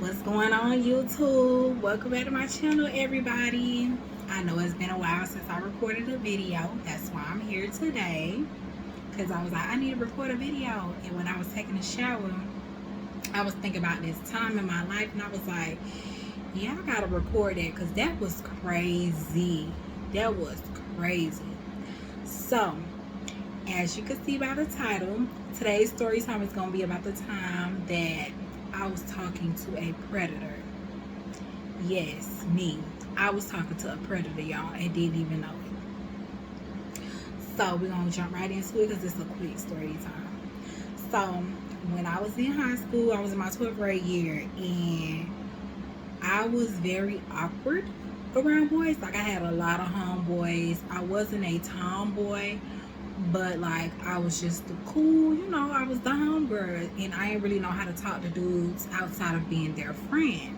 What's going on, YouTube? Welcome back to my channel, everybody. I know it's been a while since I recorded a video. That's why I'm here today, because I was like, I need to record a video. And when I was taking a shower, I was thinking about this time in my life, and I was like, yeah, I gotta record that, because that was crazy. That was crazy. So as you can see by the title, today's story time is going to be about the time that I was talking to a predator. Yes, me. I was talking to a predator, y'all, and didn't even know it. So we're going to jump right into it because it's a quick story time. So when I was in high school, I was in my 12th grade year, and I was very awkward around boys. Like, I had a lot of homeboys. I wasn't a tomboy, but like I was just the cool, I was the homegirl, and I didn't really know how to talk to dudes outside of being their friend.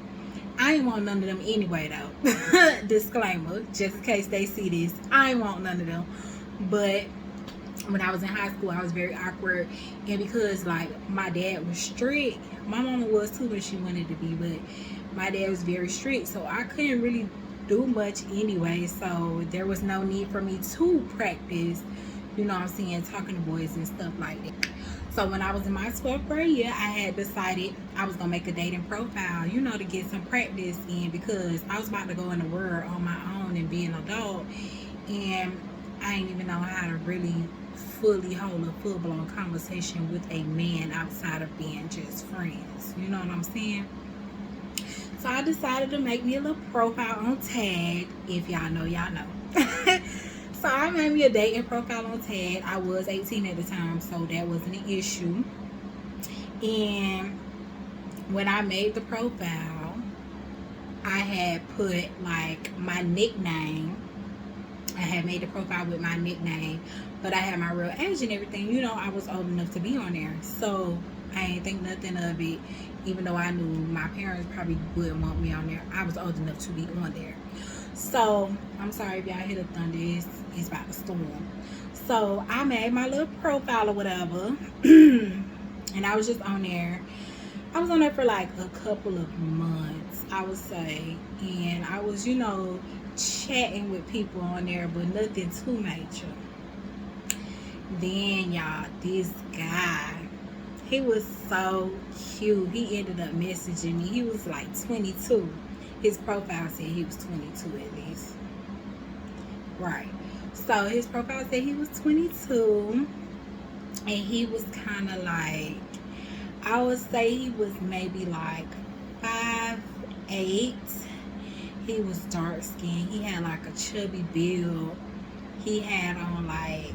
I ain't want none of them anyway though. Disclaimer, just in case they see this, I ain't want none of them. But when I was in high school, I was very awkward, and because like my dad was strict, my mama was too when she wanted to be, but my dad was very strict, so I couldn't really do much anyway, so there was no need for me to practice, talking to boys and stuff like that. So when I was in my 12th grade year, I had decided I was gonna make a dating profile, to get some practice in, because I was about to go in the world on my own and be an adult, and I didn't even know how to really fully hold a full-blown conversation with a man outside of being just friends. You know what I'm saying? So I decided to make me a little profile on Tag. If y'all know, y'all know. So I made me a dating profile on Tag. I was 18 at the time, so that wasn't an issue. And when I made the profile, I had put like my nickname. I had made the profile with my nickname, but I had my real age and everything. I was old enough to be on there, so I ain't think nothing of it. Even though I knew my parents probably wouldn't want me on there, I was old enough to be on there. So I'm sorry if y'all hear the thunder. It's about to storm. So I made my little profile or whatever, and I was just on there. I was on there for like a couple of months, I would say, and I was, chatting with people on there, but nothing too major. Then y'all, this guy, he was so cute. He ended up messaging me. He was like 22. His profile said he was 22 at least. Right. So his profile said he was 22. And he was kind of like, I would say he was maybe like 5'8". He was dark skinned. He had like a chubby build. He had on like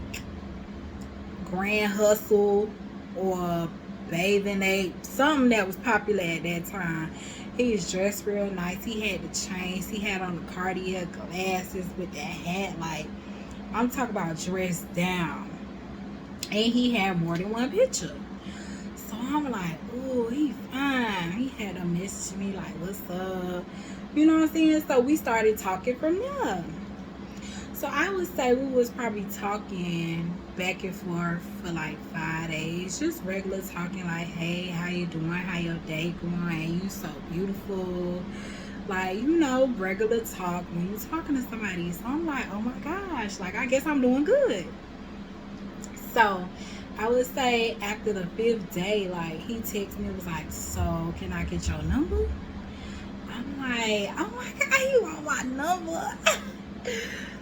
Grand Hustle or Bathing Ape, something that was popular at that time. He was dressed real nice. He had the chains. He had on the Cartier glasses with that hat. Like, I'm talking about dressed down. And he had more than one picture. So I'm like, oh, he fine. He had a message me like, what's up? You know what I'm saying? So we started talking from there. So I would say we was probably talking back and forth for like 5 days. Just regular talking, like, hey, how you doing? How your day going? You so beautiful. Like, regular talk when you're talking to somebody. So I'm like, oh my gosh, like, I guess I'm doing good. So I would say after the 5th day, like, he texted me, was like, so can I get your number? I'm like, oh my God, you want my number?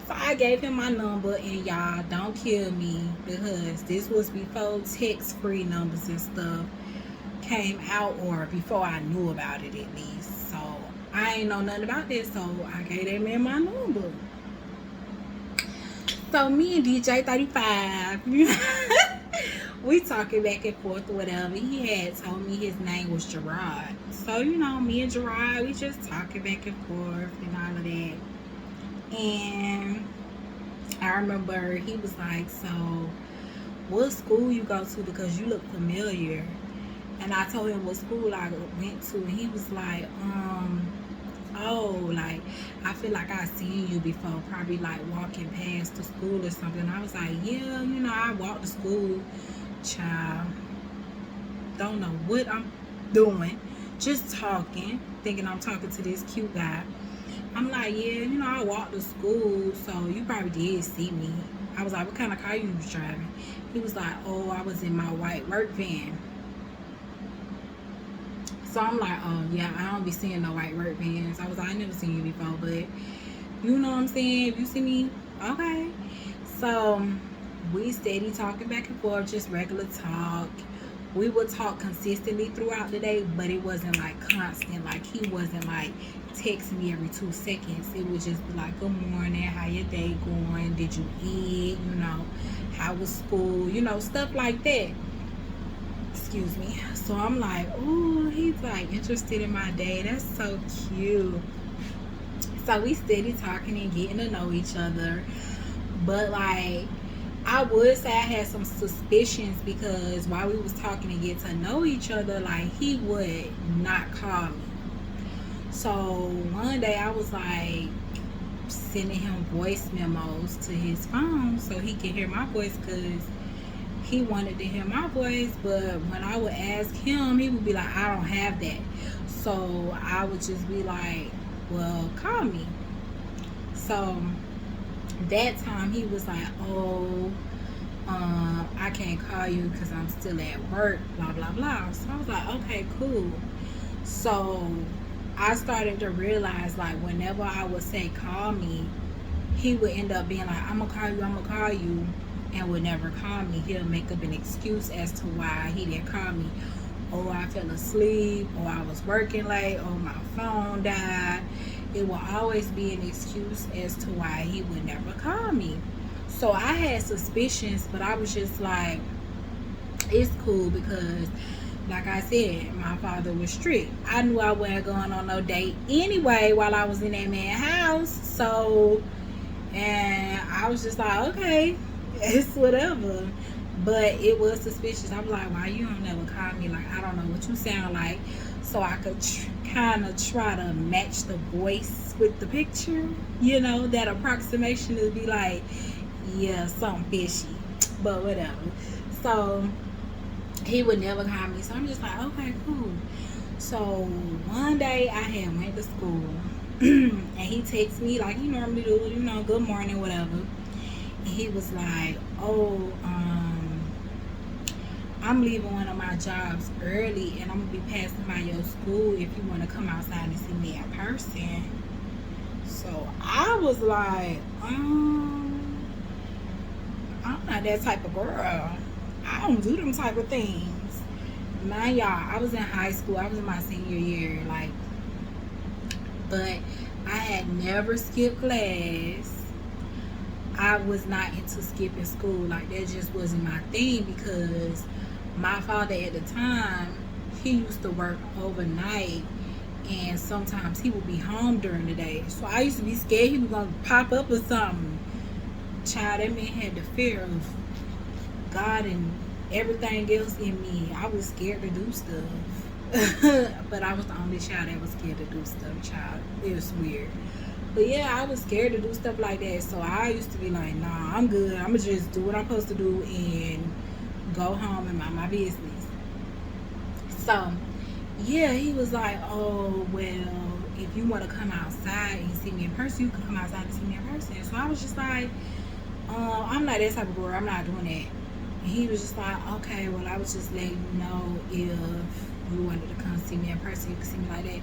So I gave him my number, and y'all, don't kill me, because this was before text-free numbers and stuff came out, or before I knew about it at least. So I ain't know nothing about this, so I gave that man my number. So me and DJ 35, we talking back and forth or whatever. He had told me his name was Gerard. So, me and Gerard, we just talking back and forth and all of that. And I remember he was like, so what school you go to, because you look familiar. And I told him what school I went to, and he was like, oh, like, I feel like I seen you before, probably like walking past the school or something. I was like, yeah, I walked to school, child. Don't know what I'm doing. just talking, thinking I'm talking to this cute guy. I'm like, yeah, you know, I walked to school, so you probably did see me. I was like, what kind of car you was driving? He was like, oh, I was in my white work van. So I'm like, oh, yeah, I don't be seeing no white work vans. I was like, I never seen you before, but you know what I'm saying? If you see me, okay. So we steady talking back and forth, just regular talk. We would talk consistently throughout the day, but it wasn't like constant. Like he wasn't like texting me every 2 seconds. It would just be like, good morning, how your day going? Did you eat? You know, how was school? You know, stuff like that. Excuse me. So I'm like, ooh, he's like interested in my day. That's so cute. So we steady talking and getting to know each other. But like, I would say I had some suspicions because while we was talking and get to know each other, like he would not call me. So one day I was like sending him voice memos to his phone so he could hear my voice, because he wanted to hear my voice. But when I would ask him, he would be like, I don't have that. So I would just be like, well, call me. So that time he was like, oh, I can't call you because I'm still at work, blah blah blah. So I was like, okay, cool. So I started to realize, like, whenever I would say call me, he would end up being like, I'm gonna call you, and would never call me. He'll make up an excuse as to why he didn't call me. Oh, I fell asleep, or I was working late, or my phone died. It will always be an excuse as to why he would never call me. So I had suspicions, but I was just like, it's cool, because like I said, my father was strict. I knew I wasn't going on no date anyway while I was in that man's house. So, and I was just like, okay, it's whatever. But it was suspicious. I was like, why you don't never call me? Like, I don't know what you sound like. So I could kind of try to match the voice with the picture. You know, that approximation to be like, yeah, something fishy. But whatever. So he would never call me. So I'm just like, okay, cool. So one day I had went to school and he texted me like he normally do, you know, good morning, whatever. And he was like, oh, I'm leaving one of my jobs early and I'm gonna be passing by your school if you want to come outside and see me in person. So I was like, I'm not that type of girl. I don't do them type of things. Mind y'all, I was in high school. I was in my senior year, like, but I had never skipped class. I was not into skipping school. Like, that just wasn't my thing, because my father at the time, he used to work overnight, and sometimes he would be home during the day. So I used to be scared he was gonna pop up or something. Child, that man had the fear of God and everything else in me. I was scared to do stuff. But I was the only child that was scared to do stuff, child. It was weird. But yeah, I was scared to do stuff like that. So I used to be like, nah, I'm good. I'm going to just do what I'm supposed to do and go home and mind my business. So, yeah, he was like, oh, well, if you want to come outside and see me in person, you can come outside and see me in person. So I was just like, I'm not that type of girl. I'm not doing that. And he was just like, okay, well, I was just letting you know if you wanted to come see me in person, you could see me like that.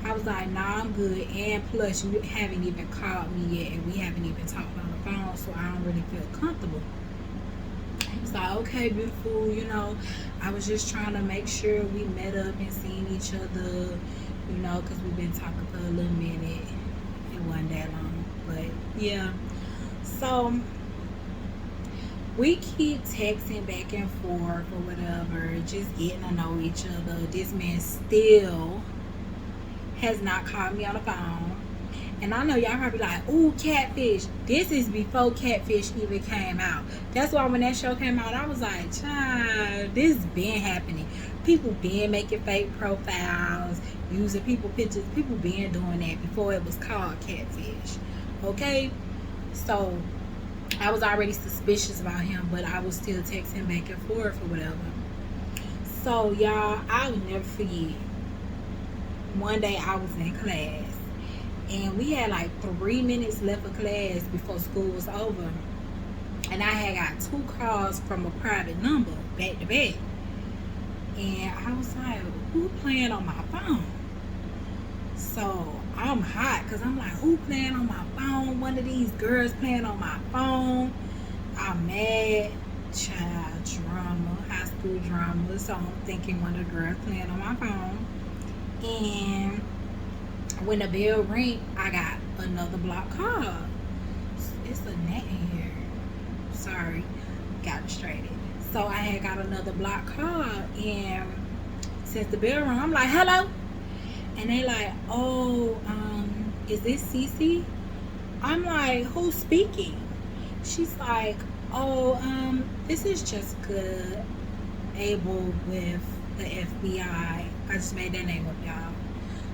I was like, nah, I'm good. And plus, you haven't even called me yet, and we haven't even talked on the phone, so I don't really feel comfortable. He was like, okay, beautiful, you know, I was just trying to make sure we met up and seen each other, you know, because we've been talking for a little minute. It wasn't that long, but yeah. So we keep texting back and forth or whatever, just getting to know each other. This man still has not called me on the phone. And I know y'all probably like, ooh, Catfish. This is before Catfish even came out. That's why when that show came out, I was like, child, this been happening. People been making fake profiles, using people pictures. People been doing that before it was called Catfish. Okay? So I was already suspicious about him, but I was still texting back and forth or whatever. So y'all, I will never forget. one day I was in class and we had like 3 minutes left of class before school was over, and I had got 2 calls from a private number back to back, and I was like, who playing on my phone? So I'm hot because I'm like, who playing on my phone? One of these girls playing on my phone. I'm mad. Child drama, high school drama. So I'm thinking one of the girls playing on my phone. And when the bell rang, I got another block call. It's a net in here. Sorry, got distracted. So I had got another block call, and since the bell rang, I'm like, hello. And they like, oh, is this Cece? I'm like, who's speaking? She's like, oh, this is Jessica Abel with the FBI. I just made that name up, y'all.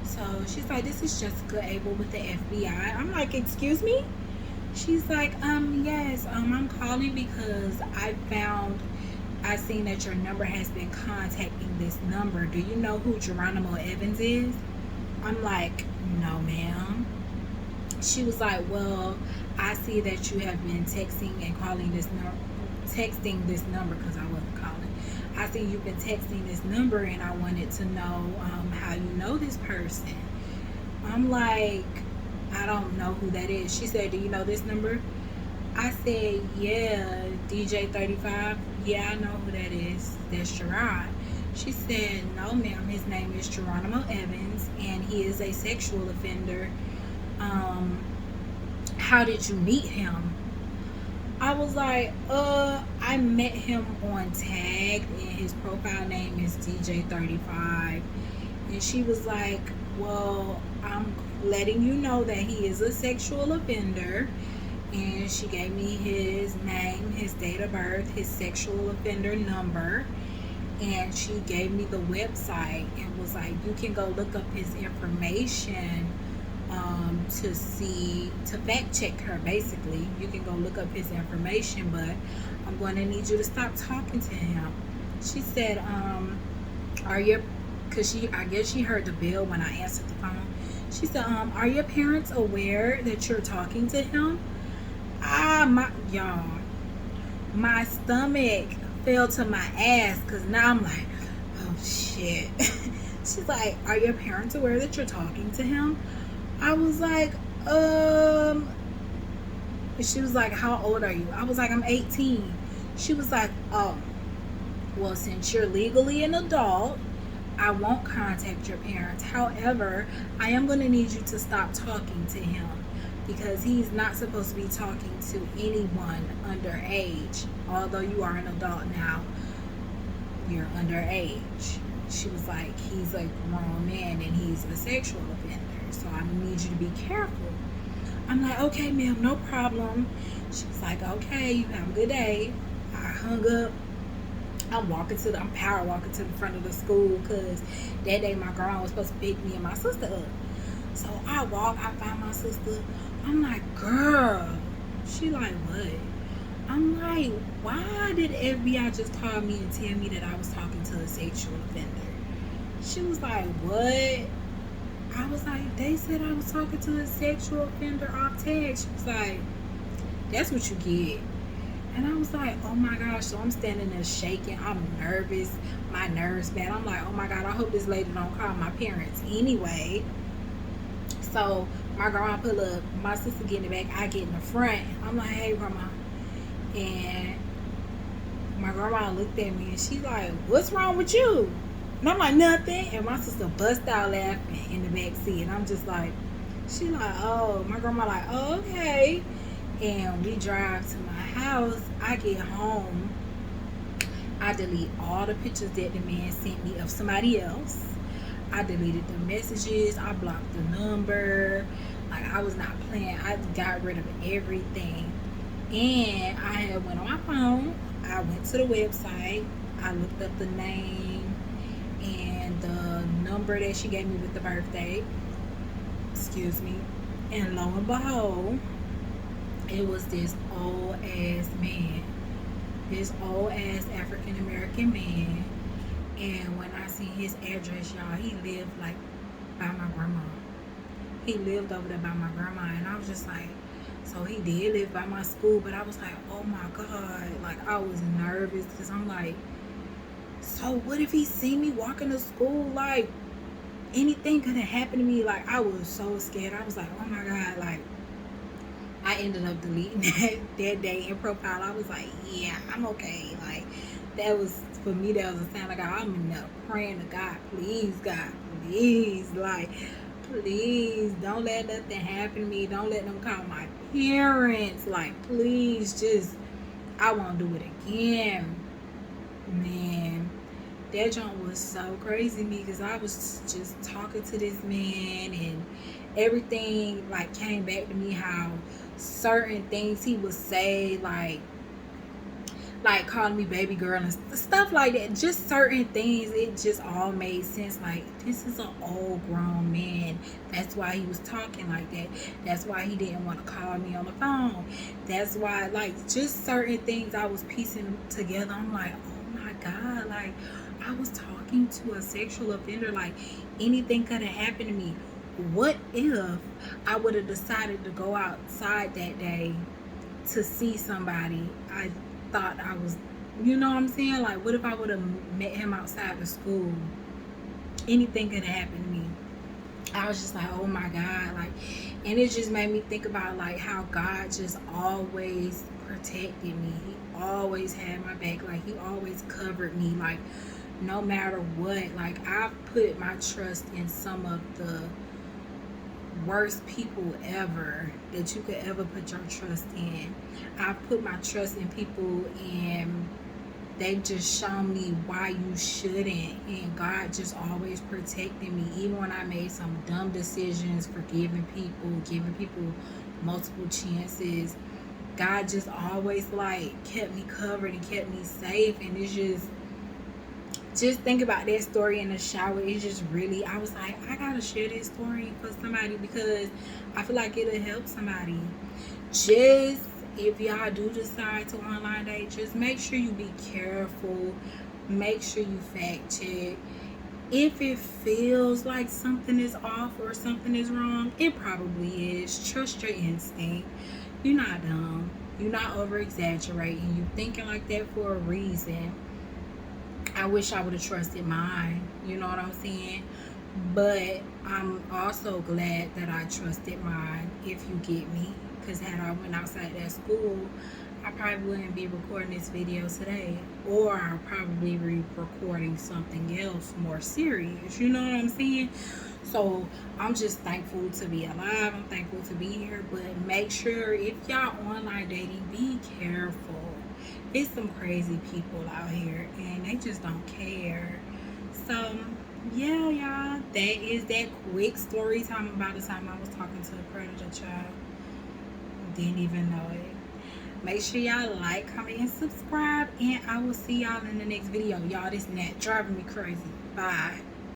So she's like, this is Jessica Abel with the FBI. I'm like, excuse me? She's like, yes, I'm calling because I seen that your number has been contacting this number. Do you know who Geronimo Evans is? I'm like, no, ma'am. She was like, well, I see that you have been texting and calling this number, because I wasn't calling. I see you've been texting this number, and I wanted to know how you know this person. I'm like, I don't know who that is. She said, do you know this number? I said, yeah, DJ 35. Yeah, I know who that is. That's Gerard. She said, no, ma'am, his name is Geronimo Evans, and he is a sexual offender. How did you meet him? I was like, I met him on Tag, and his profile name is DJ 35. And she was like, well, I'm letting you know that he is a sexual offender. And she gave me his name, his date of birth, his sexual offender number. And she gave me the website and was like, you can go look up his information to fact check her. Basically, you can go look up his information, but I'm going to need you to stop talking to him. She said, I guess she heard the bell when I answered the phone. She said, are your parents aware that you're talking to him? My stomach fell to my ass, because now I'm like, oh shit. She's like, are your parents aware that you're talking to him? I was like, she was like, how old are you? I was like, I'm 18. She was like, oh, well, since you're legally an adult, I won't contact your parents. However, I am going to need you to stop talking to him, because he's not supposed to be talking to anyone underage. Although you are an adult now, you're underage. She was like, he's a grown man and he's a sexual offender, so I need you to be careful. I'm like, okay, ma'am, no problem. She was like, okay, you have a good day. I hung up. I'm power walking to the front of the school, because that day my grandma was supposed to pick me and my sister up. So I find my sister. I'm like, girl. She like, what? I'm like, why did FBI just call me and tell me that I was talking to a sexual offender? She was like, what? I was like, they said I was talking to a sexual offender off tag. She was like, that's what you get. And I was like, oh my gosh. So I'm standing there shaking. I'm nervous. My nerves bad. I'm like, oh my God, I hope this lady don't call my parents anyway. So my grandma pull up, my sister get in the back, I get in the front. I'm like, hey, grandma. And my grandma looked at me and she's like, what's wrong with you? And I'm like, nothing. And my sister bust out laughing in the back seat. And I'm just like, she like, oh, my grandma like, oh, okay. And we drive to my house. I get home. I delete all the pictures that the man sent me of somebody else. I deleted the messages. I blocked the number. Like, I was not playing. I got rid of everything. And I had went on my phone. I went to the website. I looked up the name and the number that she gave me with the birthday. Excuse me. And lo and behold, it was this old ass man. This old ass African American man. And when I seen his address, y'all, he lived like by my grandma. He lived over there by my grandma, and I was just like, so he did live by my school, but I was like, oh my God, like I was nervous because I'm like, so what if he see me walking to school? Like anything could have happened to me. Like I was so scared. I was like, oh my God, like I ended up deleting that dating profile. I was like, yeah, I'm okay. Like that was, for me, that was a sign. Like I'm in there praying to God, please, God, please, like, please don't let nothing happen to me. Don't let them call my parents. Like, please, just, I won't do it again. Man, that junk was so crazy to me because I was just talking to this man and everything like came back to me, how certain things he would say, like calling me baby girl and stuff like that. Just certain things, it just all made sense. Like, this is an old grown man. That's why he was talking like that. That's why he didn't want to call me on the phone. That's why, like, just certain things I was piecing together. I'm like, oh my God, like I was talking to a sexual offender. Like anything could have happened to me. What if I would have decided to go outside that day to see somebody I thought I was, you know what I'm saying? Like, what if I would have met him outside the school? Anything could have happened to me. I was just like, oh my God. Like, and it just made me think about like how God just always protected me. He always had my back. Like, he always covered me. Like, no matter what. Like, I've put my trust in some of the worst people ever that you could ever put your trust in. I've put my trust in people and they've just shown me why you shouldn't, and God just always protected me. Even when I made some dumb decisions, forgiving people, giving people multiple chances, God just always like kept me covered and kept me safe. And it's just think about that story in the shower. It's just really, I was like, I gotta share this story for somebody because I feel like it'll help somebody. Just, if y'all do decide to online date, just make sure you be careful. Make sure you fact check. If it feels like something is off or something is wrong, it probably is. Trust your instinct. You're not dumb. You're not over exaggerating. You're thinking like that for a reason. I wish I would have trusted mine, you know what I'm saying? But I'm also glad that I trusted mine, if you get me. Because had I went outside that school, I probably wouldn't be recording this video today. Or I'll probably be recording something else more serious, you know what I'm saying? So I'm just thankful to be alive. I'm thankful to be here. But make sure, if y'all online dating, be careful. It's some crazy people out here and they just don't care. So yeah, y'all, that is that quick story time about the time I was talking to a predator child. Didn't even know it. Make sure y'all like, comment, and subscribe, and I will see y'all in the next video. Y'all, this net driving me crazy. Bye.